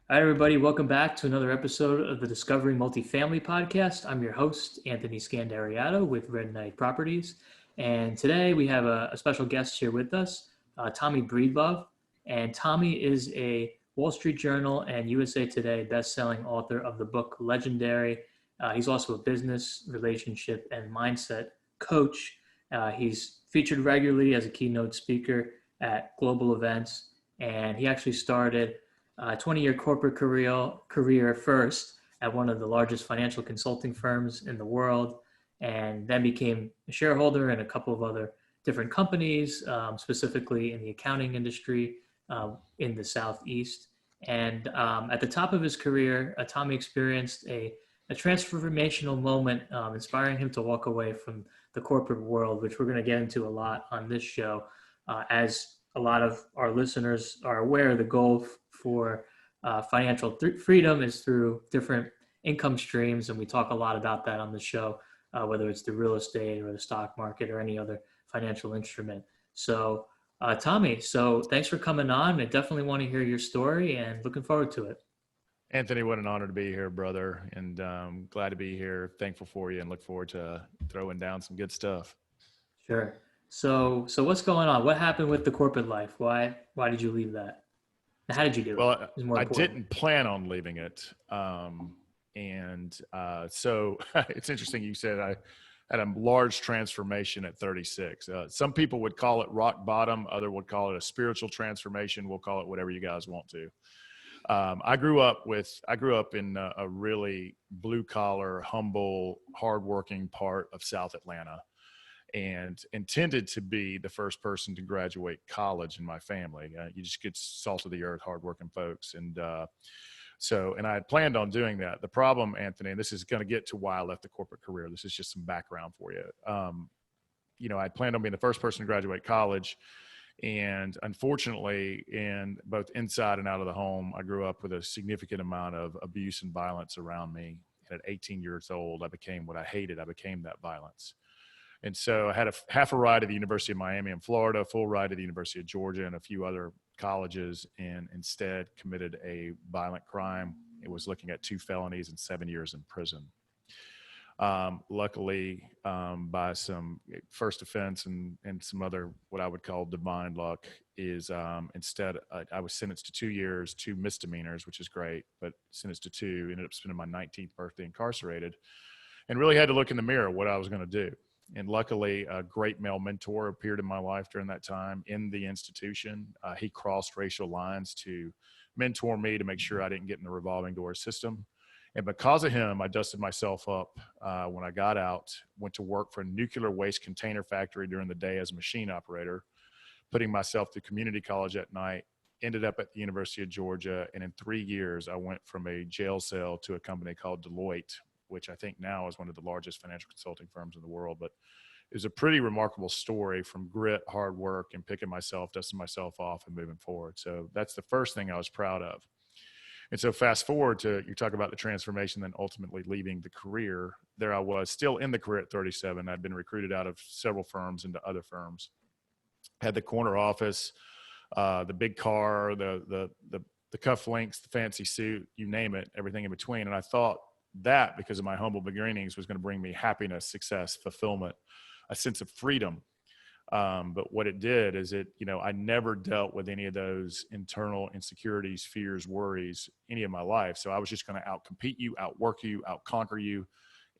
All right, everybody, welcome back to another episode of the Discovering Multifamily podcast. I'm your host, Anthony Scandariato with Red Knight Properties. And today we have a special guest here with us, Tommy Breedlove. And Tommy is a Wall Street Journal and USA Today best-selling author of the book Legendary. He's also a business, relationship, and mindset coach. He's featured regularly as a keynote speaker at global events. And he actually started 20-year corporate career first at one of the largest financial consulting firms in the world, and then became a shareholder in a couple of other different companies, specifically in the accounting industry in the Southeast. And at the top of his career, Tommy experienced a transformational moment, inspiring him to walk away from the corporate world, which we're going to get into a lot on this show, as a lot of our listeners are aware, the goal for financial freedom is through different income streams, and we talk a lot about that on the show, whether it's the real estate or the stock market or any other financial instrument. So, Tommy, so thanks for coming on. I definitely want to hear your story and looking forward to it. Anthony, what an honor to be here, brother, and glad to be here. Thankful for you and look forward to throwing down some good stuff. Sure. So what's going on? What happened with the corporate life? Why did you leave that? How did you do it? Well, Is more I important. didn't plan on leaving it. So it's interesting you said I had a large transformation at 36. Some people would call it rock bottom. Other would call it a spiritual transformation. We'll call it whatever you guys want to. I grew up in a really blue collar, humble, hardworking part of South Atlanta, and intended to be the first person to graduate college in my family. You just get salt of the earth, hardworking folks. And I had planned on doing that. The problem, Anthony, and this is going to get to why I left the corporate career. This is just some background for you. I planned on being the first person to graduate college. And unfortunately, in both inside and out of the home, I grew up with a significant amount of abuse and violence around me. And at 18 years old, I became what I hated. I became that violence. And so I had half a ride to the University of Miami in Florida, a full ride to the University of Georgia and a few other colleges, and instead committed a violent crime. It was looking at 2 felonies and 7 years in prison. Luckily, by some first offense and some other what I would call divine luck, is instead I was sentenced to 2 years, 2 misdemeanors, which is great, but sentenced to 2, ended up spending my 19th birthday incarcerated, and really had to look in the mirror what I was going to do. And luckily, a great male mentor appeared in my life during that time in the institution. He crossed racial lines to mentor me to make sure I didn't get in the revolving door system. And because of him, I dusted myself up when I got out, went to work for a nuclear waste container factory during the day as a machine operator, putting myself through community college at night, ended up at the University of Georgia. And in 3 years, I went from a jail cell to a company called Deloitte, which I think now is one of the largest financial consulting firms in the world. But it was a pretty remarkable story from grit, hard work, and picking myself, dusting myself off, and moving forward. So that's the first thing I was proud of. And so fast forward to, you talk about the transformation, then ultimately leaving the career. There I was, still in the career at 37. I'd been recruited out of several firms into other firms. Had the corner office, the big car, the cufflinks, the fancy suit, you name it, everything in between. And I thought that, because of my humble beginnings, was going to bring me happiness, success, fulfillment, a sense of freedom. But what it did is I never dealt with any of those internal insecurities, fears, worries, any of my life. So I was just going to outcompete you, outwork you, outconquer you,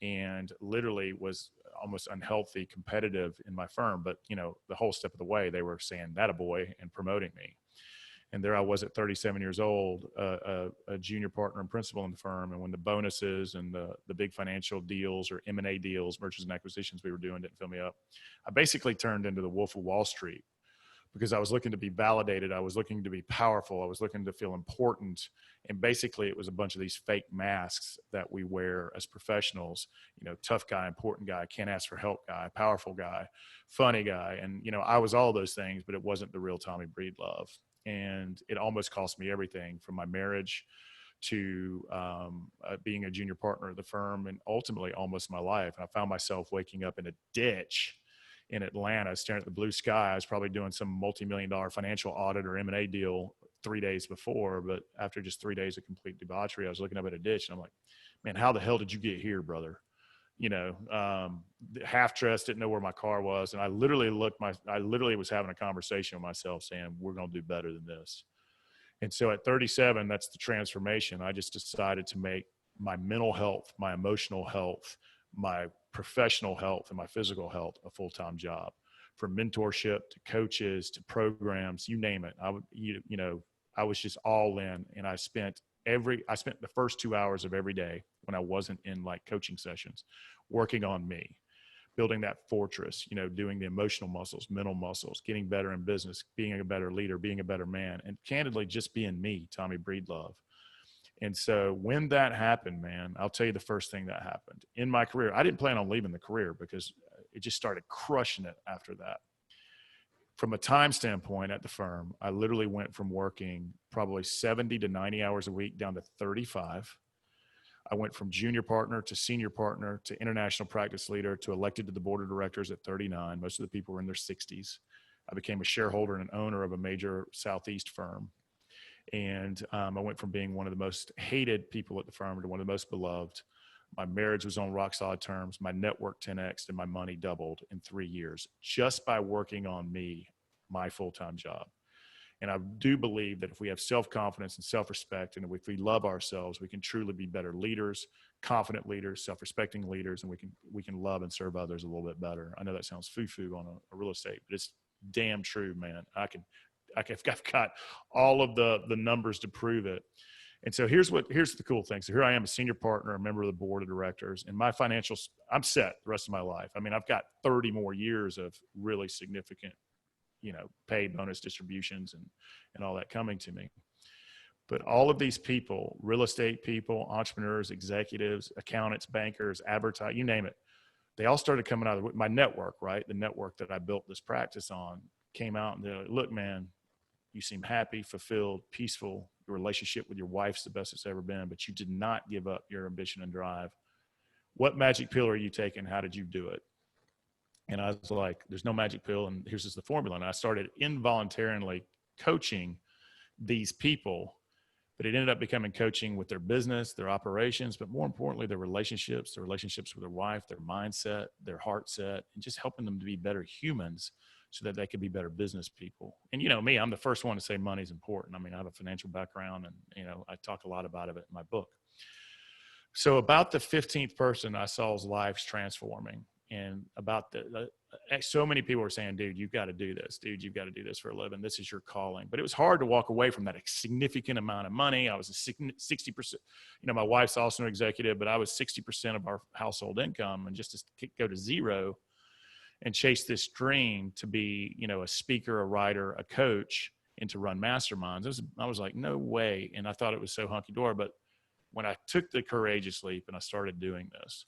and literally was almost unhealthy, competitive in my firm. But, the whole step of the way, they were saying that a boy and promoting me. And there I was at 37 years old, a junior partner and principal in the firm. And when the bonuses and the big financial deals or M&A deals, mergers and acquisitions we were doing didn't fill me up, I basically turned into the Wolf of Wall Street, because I was looking to be validated. I was looking to be powerful. I was looking to feel important. And basically it was a bunch of these fake masks that we wear as professionals, tough guy, important guy, can't ask for help guy, powerful guy, funny guy. And, I was all those things, but it wasn't the real Tommy Breedlove. And it almost cost me everything, from my marriage to being a junior partner of the firm, and ultimately almost my life. And I found myself waking up in a ditch in Atlanta, staring at the blue sky. I was probably doing some multi-million-dollar financial audit or M&A deal 3 days before, but after just 3 days of complete debauchery, I was looking up at a ditch and I'm like, man, how the hell did you get here, brother? Half dressed, didn't know where my car was. And I literally was having a conversation with myself saying, we're going to do better than this. And so at 37, that's the transformation. I just decided to make my mental health, my emotional health, my professional health, and my physical health a full-time job. From mentorship to coaches to programs, you name it. I was just all in, and I spent the first 2 hours of every day when I wasn't in like coaching sessions working on me, building that fortress, doing the emotional muscles, mental muscles, getting better in business, being a better leader, being a better man, and candidly just being me, Tommy Breedlove. And so when that happened, man, I'll tell you the first thing that happened in my career. I didn't plan on leaving the career because it just started crushing it after that. From a time standpoint at the firm, I literally went from working probably 70 to 90 hours a week down to 35. I went from junior partner to senior partner to international practice leader to elected to the board of directors at 39. Most of the people were in their 60s. I became a shareholder and an owner of a major Southeast firm. And I went from being one of the most hated people at the firm to one of the most beloved. My marriage was on rock solid terms. My network 10x'd and my money doubled in 3 years just by working on me, my full-time job. And I do believe that if we have self-confidence and self-respect, and if we love ourselves, we can truly be better leaders, confident leaders, self-respecting leaders, and we can love and serve others a little bit better. I know that sounds foo-foo on a real estate, but it's damn true, man. I've got all of the numbers to prove it. And so here's the cool thing. So here I am, a senior partner, a member of the board of directors, and my financials, I'm set the rest of my life. I mean, I've got 30 more years of really significant, paid bonus distributions and all that coming to me. But all of these people, real estate people, entrepreneurs, executives, accountants, bankers, advertisers, you name it, they all started coming out of my network, right? The network that I built this practice on came out and they're like, look, man, you seem happy, fulfilled, peaceful. Your relationship with your wife's the best it's ever been, but you did not give up your ambition and drive. What magic pill are you taking? How did you do it? And I was like, there's no magic pill. And here's just the formula. And I started involuntarily coaching these people, but it ended up becoming coaching with their business, their operations, but more importantly, their relationships with their wife, their mindset, their heart set, and just helping them to be better humans so that they could be better business people. And me, I'm the first one to say money's important. I mean, I have a financial background and, I talk a lot about it in my book. So about the 15th person I saw's lives transforming. And about so many people were saying, dude, you've got to do this. Dude, you've got to do this for a living. This is your calling. But it was hard to walk away from that significant amount of money. I was 60%, my wife's also an executive, but I was 60% of our household income. And just to go to zero and chase this dream to be, a speaker, a writer, a coach, and to run masterminds. I was like, no way. And I thought it was so hunky-dory. But when I took the courageous leap and I started doing this,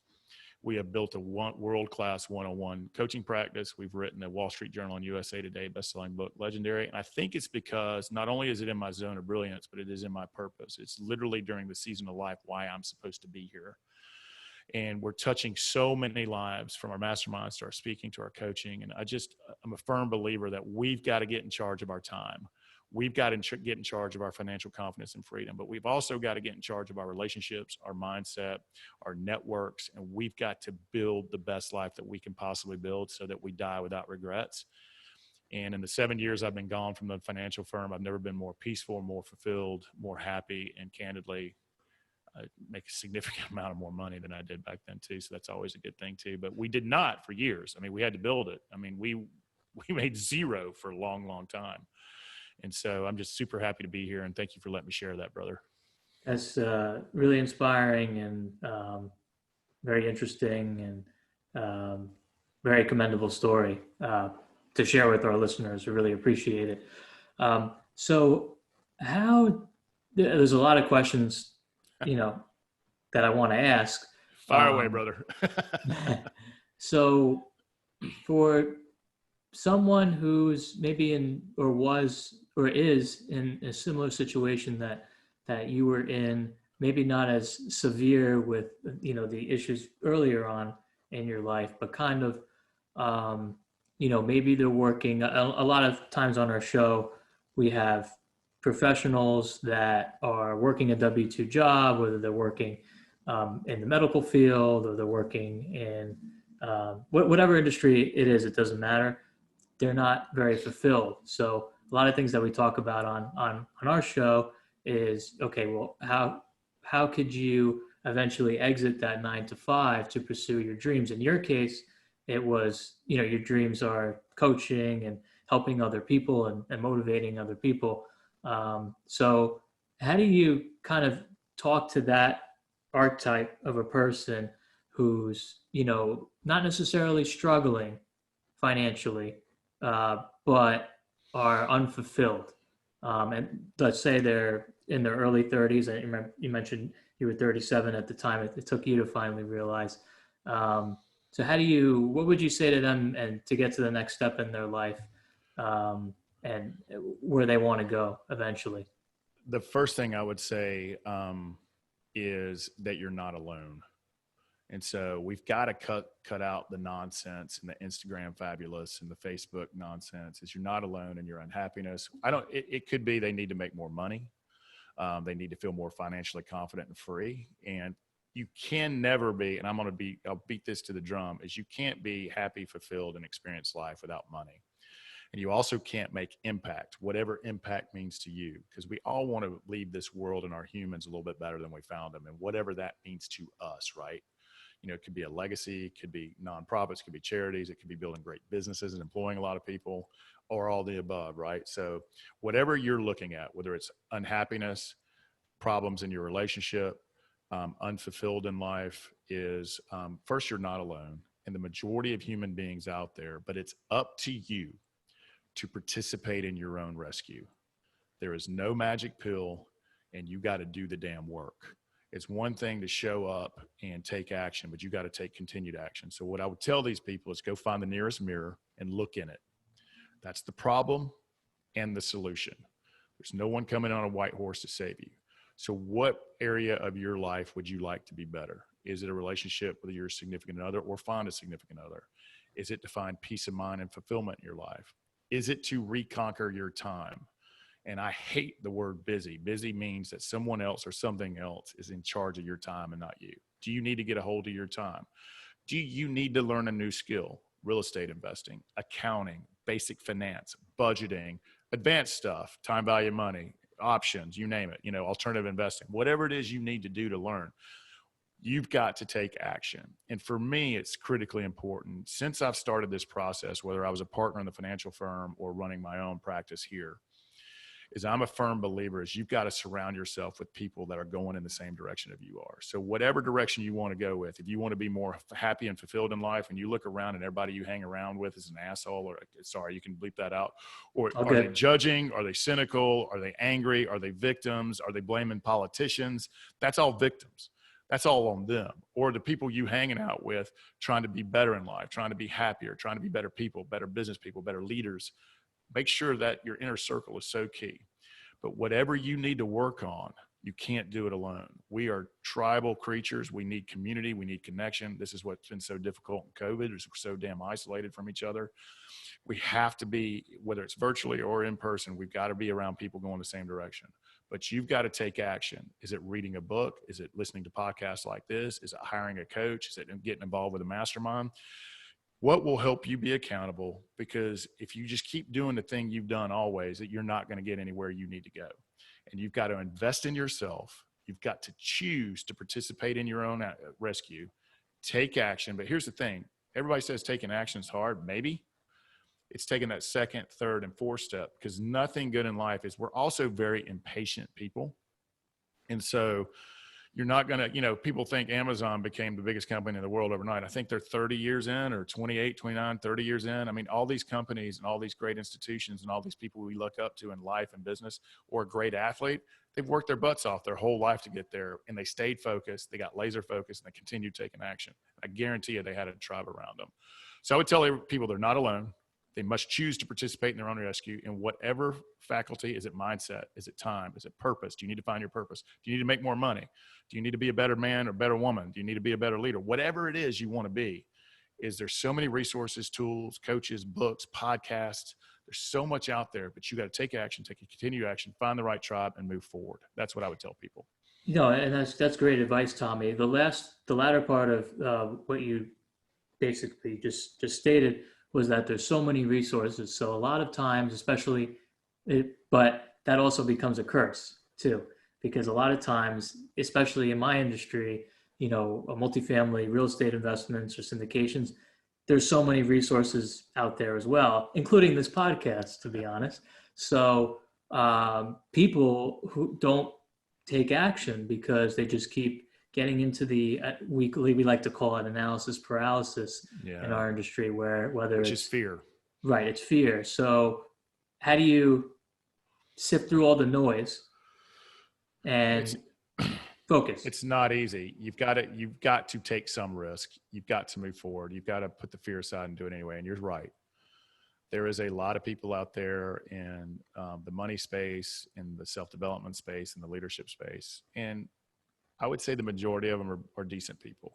we have built a world-class one-on-one coaching practice. We've written a Wall Street Journal and USA Today best-selling book, Legendary. And I think it's because not only is it in my zone of brilliance, but it is in my purpose. It's literally during the season of life why I'm supposed to be here. And we're touching so many lives, from our masterminds to our speaking to our coaching. And I'm a firm believer that we've got to get in charge of our time. We've got to get in charge of our financial confidence and freedom, but we've also got to get in charge of our relationships, our mindset, our networks, and we've got to build the best life that we can possibly build so that we die without regrets. And in the 7 years I've been gone from the financial firm, I've never been more peaceful, more fulfilled, more happy, and candidly, I make a significant amount of more money than I did back then too. So that's always a good thing too. But we did not for years. I mean, we had to build it. I mean, we made zero for a long, long time. And so I'm just super happy to be here, and thank you for letting me share that, brother. That's really inspiring and very interesting and very commendable story to share with our listeners. We really appreciate it. So there's a lot of questions, that I want to ask. Fire away, brother. So for someone who's maybe in or was or is in a similar situation that you were in, maybe not as severe with the issues earlier on in your life, but kind of maybe they're working a lot of times on our show we have professionals that are working a W-2 job, whether they're working in the medical field or they're working in whatever industry it is, it doesn't matter. They're not very fulfilled. So a lot of things that we talk about on our show is, okay, well, how could you eventually exit that 9 to 5 to pursue your dreams? In your case, it was, your dreams are coaching and helping other people and motivating other people. So how do you kind of talk to that archetype of a person who's, not necessarily struggling financially, but are unfulfilled? And let's say they're in their early 30s. I remember you mentioned you were 37 at the time. It took you to finally realize. So what would you say to them and to get to the next step in their life, and where they want to go eventually? The first thing I would say is that you're not alone. And so we've got to cut out the nonsense and the Instagram fabulous and the Facebook nonsense. Is you're not alone in your unhappiness. It could be they need to make more money. They need to feel more financially confident and free. And you can never be, and I'll beat this to the drum, is you can't be happy, fulfilled, and experience life without money. And you also can't make impact, whatever impact means to you, because we all want to leave this world and our humans a little bit better than we found them, and whatever that means to us, right? It could be a legacy, it could be nonprofits, it could be charities, it could be building great businesses and employing a lot of people, or all the above, right? So whatever you're looking at, whether it's unhappiness, problems in your relationship, unfulfilled in life, is first, you're not alone. And the majority of human beings out there, but it's up to you to participate in your own rescue. There is no magic pill, and you got to do the damn work. It's one thing to show up and take action, but you got to take continued action. So what I would tell these people is go find the nearest mirror and look in it. That's the problem and the solution. There's no one coming on a white horse to save you. So what area of your life would you like to be better? Is it a relationship with your significant other, or find a significant other? Is it to find peace of mind and fulfillment in your life? Is it to reconquer your time? And I hate the word busy. Busy means that someone else or something else is in charge of your time and not you. Do you need to get a hold of your time? Do you need to learn a new skill? Real estate investing, accounting, basic finance, budgeting, advanced stuff, time value money, options, you name it, alternative investing, whatever it is you need to do to learn. You've got to take action. And for me, it's critically important. Since I've started this process, whether I was a partner in the financial firm or running my own practice here, is I'm a firm believer is you've got to surround yourself with people that are going in the same direction as you are. So whatever direction you want to go with, if you want to be more happy and fulfilled in life, and you look around and everybody you hang around with is an asshole, or sorry, you can bleep that out, or Okay. Are they judging? Are they cynical? Are they angry? Are they victims? Are they blaming politicians? That's all victims. That's all on them. Or the people you hanging out with trying to be better in life, trying to be happier, trying to be better people, better business people, better leaders. Make sure that your inner circle is so key. But whatever you need to work on, you can't do it alone. We are tribal creatures. We need community. We need connection. This is what's been so difficult in COVID. We're so damn isolated from each other. We have to be, whether it's virtually or in person, we've got to be around people going the same direction. But you've got to take action. Is it reading a book? Is it listening to podcasts like this? Is it hiring a coach? Is it getting involved with a mastermind? What will help you be accountable? Because if you just keep doing the thing you've done always, that you're not going to get anywhere you need to go. And you've got to invest in yourself. You've got to choose to participate in your own rescue, take action. But here's the thing. Everybody says taking action is hard. Maybe it's taking that second, third, and fourth step, because nothing good in life is, we're also very impatient people. And so you're not going to, people think Amazon became the biggest company in the world overnight. I think they're 30 years in, or 28, 29, 30 years in. I mean, all these companies and all these great institutions and all these people we look up to in life and business, or a great athlete, they've worked their butts off their whole life to get there, and they stayed focused. They got laser focused, and they continued taking action. I guarantee you they had a tribe around them. So I would tell people they're not alone. They must choose to participate in their own rescue in whatever faculty. Is it mindset? Is it time? Is it purpose? Do you need to find your purpose? Do you need to make more money? Do you need to be a better man or better woman? Do you need to be a better leader? Whatever it is you want to be, is there so many resources, tools, coaches, books, podcasts. There's so much out there, but you got to take action, take a continued action, find the right tribe, and move forward. That's what I would tell people. No, and that's great advice, Tommy. The latter part of what you basically just stated was that there's so many resources. So a lot of times, but that also becomes a curse too, because a lot of times, especially in my industry, multifamily real estate investments or syndications, there's so many resources out there as well, including this podcast, to be honest. So people who don't take action because they just keep getting into the we like to call it analysis paralysis in our industry, Which is fear. Right, it's fear. So how do you sift through all the noise and focus? It's not easy. You've got to take some risk. You've got to move forward. You've got to put the fear aside and do it anyway. And you're right. There is a lot of people out there in the money space, in the self-development space, in the leadership space. And I would say the majority of them are decent people.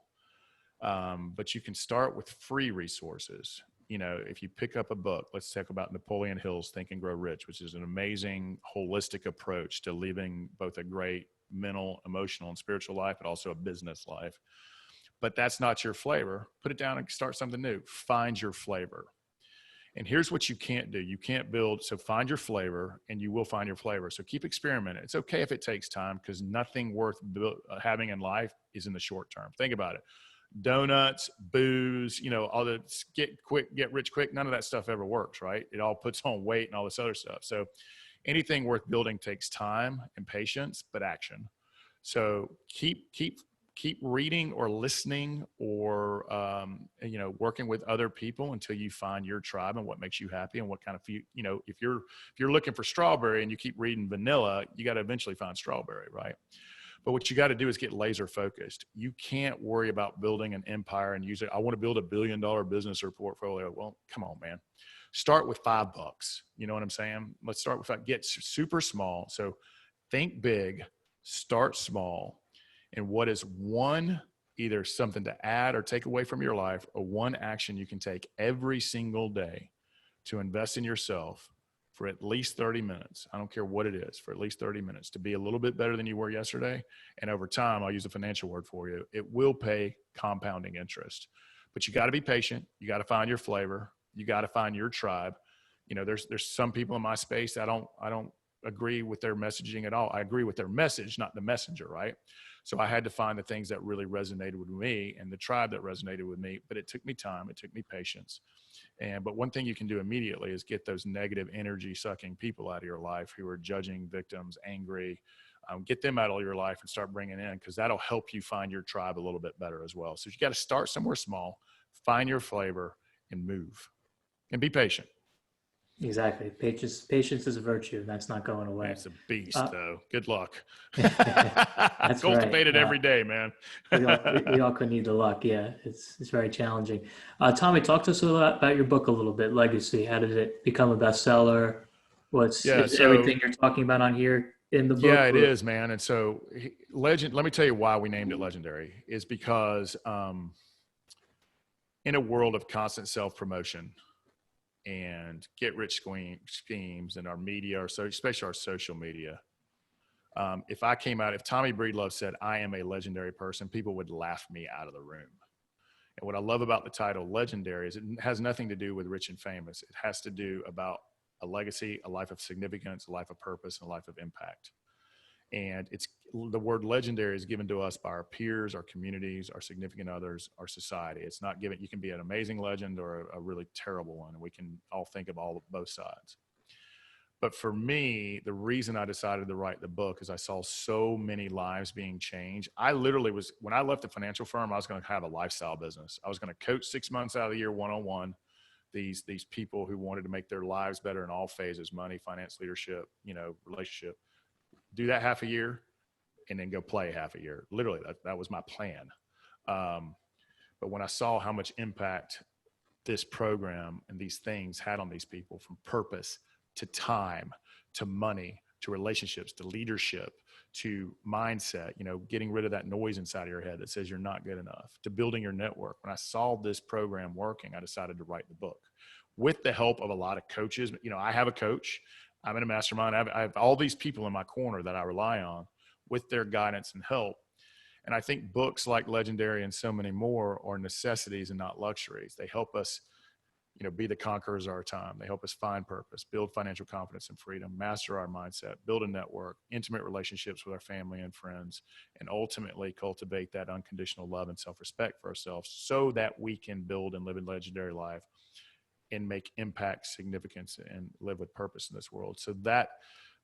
But you can start with free resources. If you pick up a book, let's talk about Napoleon Hill's Think and Grow Rich, which is an amazing holistic approach to living both a great mental, emotional, and spiritual life, but also a business life. But that's not your flavor. Put it down and start something new. Find your flavor. And here's what you can't do. You can't build. So find your flavor and you will find your flavor. So keep experimenting. It's okay if it takes time, because nothing worth having in life is in the short term. Think about it. Donuts, booze, all the get rich quick. None of that stuff ever works, right? It all puts on weight and all this other stuff. So anything worth building takes time and patience, but action. So keep reading or listening or, working with other people until you find your tribe and what makes you happy and what kind of, if you're looking for strawberry and you keep reading vanilla, you got to eventually find strawberry, right? But what you got to do is get laser focused. You can't worry about building an empire and use it. I want to build $1 billion business or portfolio. Well, come on, man. Start with $5. You know what I'm saying? Let's start with get super small. So think big, start small. And what is one, either something to add or take away from your life, or one action you can take every single day to invest in yourself for at least 30 minutes. I don't care what it is, for at least 30 minutes to be a little bit better than you were yesterday. And over time, I'll use a financial word for you. It will pay compounding interest, but you got to be patient. You got to find your flavor. You got to find your tribe. There's some people in my space that I don't agree with their messaging at all. I agree with their message, not the messenger, right? So I had to find the things that really resonated with me and the tribe that resonated with me, but it took me time. It took me patience. But one thing you can do immediately is get those negative energy sucking people out of your life who are judging, victims, angry. Get them out of your life and start bringing in, because that'll help you find your tribe a little bit better as well. So you got to start somewhere small, find your flavor, and move, and be patient. Exactly. Patience is a virtue, and that's not going away. It's a beast, though. Good luck. That's Cultivate right. it every day, man. we all could need the luck. Yeah, it's very challenging. Tommy, talk to us about your book a little bit, Legacy. How did it become a bestseller? Is everything you're talking about on here in the book? Yeah, it is, man. And so let me tell you why we named it Legendary, is because in a world of constant self-promotion and get rich schemes and our media, especially our social media, if Tommy Breedlove said, I am a legendary person, people would laugh me out of the room. And what I love about the title Legendary is it has nothing to do with rich and famous. It has to do about a legacy, a life of significance, a life of purpose, and a life of impact. And the word legendary is given to us by our peers, our communities, our significant others, our society. It's not given. You can be an amazing legend or a really terrible one. And we can all think of both sides. But for me, the reason I decided to write the book is I saw so many lives being changed. I literally when I left the financial firm, I was going to have a lifestyle business. I was going to coach 6 months out of the year, one-on-one, these people who wanted to make their lives better in all phases: money, finance, leadership, relationship. Do that half a year and then go play half a year. Literally, that was my plan. But when I saw how much impact this program and these things had on these people, from purpose to time, to money, to relationships, to leadership, to mindset, getting rid of that noise inside of your head that says you're not good enough, to building your network. When I saw this program working, I decided to write the book. with the help of a lot of coaches. You know, I have a coach. I'm in a mastermind. I have all these people in my corner that I rely on with their guidance and help. And I think books like Legendary and so many more are necessities and not luxuries. They help us, you know, be the conquerors of our time. They help us find purpose, build financial confidence and freedom, master our mindset, build a network, intimate relationships with our family and friends, and ultimately cultivate that unconditional love and self-respect for ourselves so that we can build and live a legendary life and make impact, significance, and live with purpose in this world. So that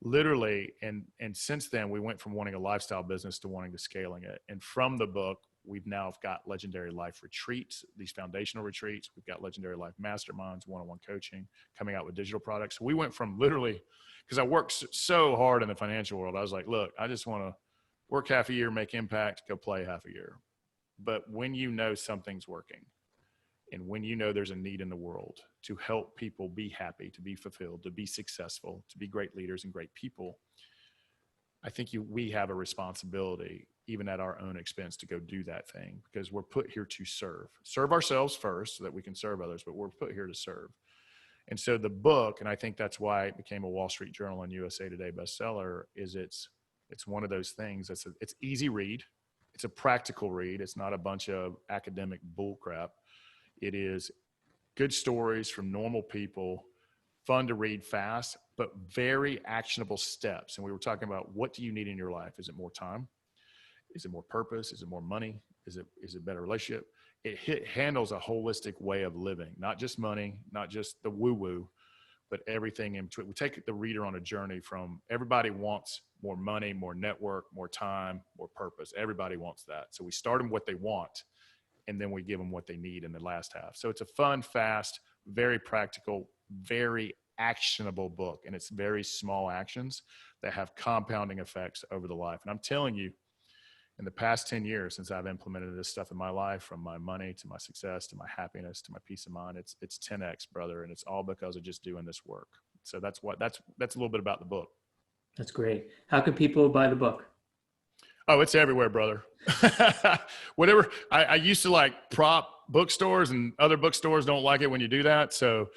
literally, and since then, we went from wanting a lifestyle business to wanting to scaling it. And from the book, we've now got Legendary Life retreats, these foundational retreats. We've got Legendary Life masterminds, one-on-one coaching, coming out with digital products. So we went from literally, because I worked so hard in the financial world, I was like, look, I just want to work half a year, make impact, go play half a year. But when you know something's working, and when you know there's a need in the world to help people be happy, to be fulfilled, to be successful, to be great leaders and great people, I think we have a responsibility, even at our own expense, to go do that thing, because we're put here to serve ourselves first so that we can serve others, but we're put here to serve. And so the book, and I think that's why it became a Wall Street Journal and USA Today bestseller, is it's one of those things. It's easy read. It's a practical read. It's not a bunch of academic bull crap. It is good stories from normal people, fun to read, fast, but very actionable steps. And we were talking about, what do you need in your life? Is it more time? Is it more purpose? Is it more money? Is it better relationship? It handles a holistic way of living, not just money, not just the woo-woo, but everything in between. We take the reader on a journey from, everybody wants more money, more network, more time, more purpose. Everybody wants that. So we start them what they want, and then we give them what they need in the last half. So it's a fun, fast, very practical, very actionable book. And it's very small actions that have compounding effects over the life. And I'm telling you, in the past 10 years, since I've implemented this stuff in my life, from my money to my success, to my happiness, to my peace of mind, it's 10X, brother. And it's all because of just doing this work. So that's a little bit about the book. That's great. How can people buy the book? Oh, it's everywhere, brother. Whatever. I used to like prop bookstores, and other bookstores don't like it when you do that. So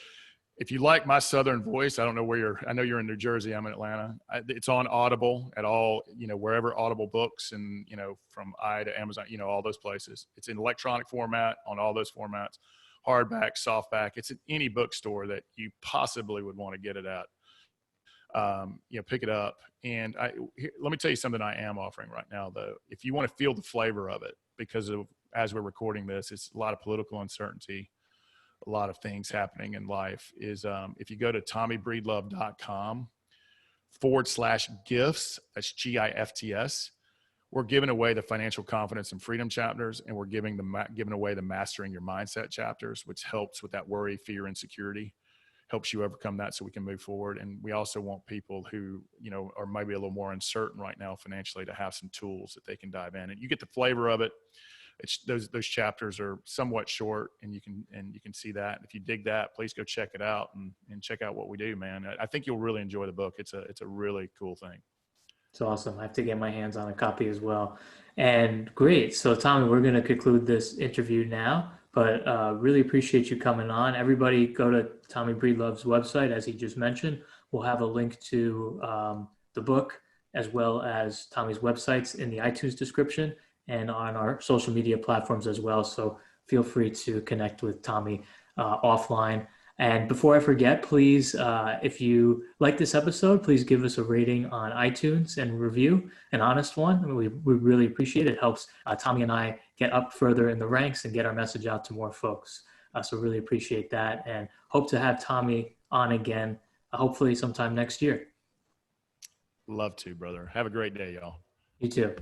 if you like my Southern voice, I don't know where I know you're in New Jersey. I'm in Atlanta. It's on Audible at all, wherever Audible books, and, from to Amazon, all those places. It's in electronic format on all those formats, hardback, softback. It's in any bookstore that you possibly would want to get it at. Pick it up. And let me tell you something I am offering right now, though. If you want to feel the flavor of it, because as we're recording this, it's a lot of political uncertainty, a lot of things happening in life, is if you go to TommyBreedlove.com/gifts, that's GIFTS, we're giving away the financial confidence and freedom chapters, and we're giving away the mastering your mindset chapters, which helps with that worry, fear, insecurity, helps you overcome that so we can move forward. And we also want people who, are maybe a little more uncertain right now financially, to have some tools that they can dive in, and you get the flavor of it. It's those chapters are somewhat short, and you can see that. And if you dig that, please go check it out and check out what we do, man. I think you'll really enjoy the book. It's a really cool thing. It's awesome. I have to get my hands on a copy as well. And great. So Tommy, we're going to conclude this interview now, but really appreciate you coming on. Everybody go to Tommy Breedlove's website, as he just mentioned. We'll have a link to the book, as well as Tommy's websites, in the iTunes description and on our social media platforms as well. So feel free to connect with Tommy offline. And before I forget, please, if you like this episode, please give us a rating on iTunes and review, an honest one. We really appreciate it. It helps Tommy and I get up further in the ranks and get our message out to more folks. So really appreciate that, and hope to have Tommy on again, hopefully sometime next year. Love to, brother. Have a great day, y'all. You too.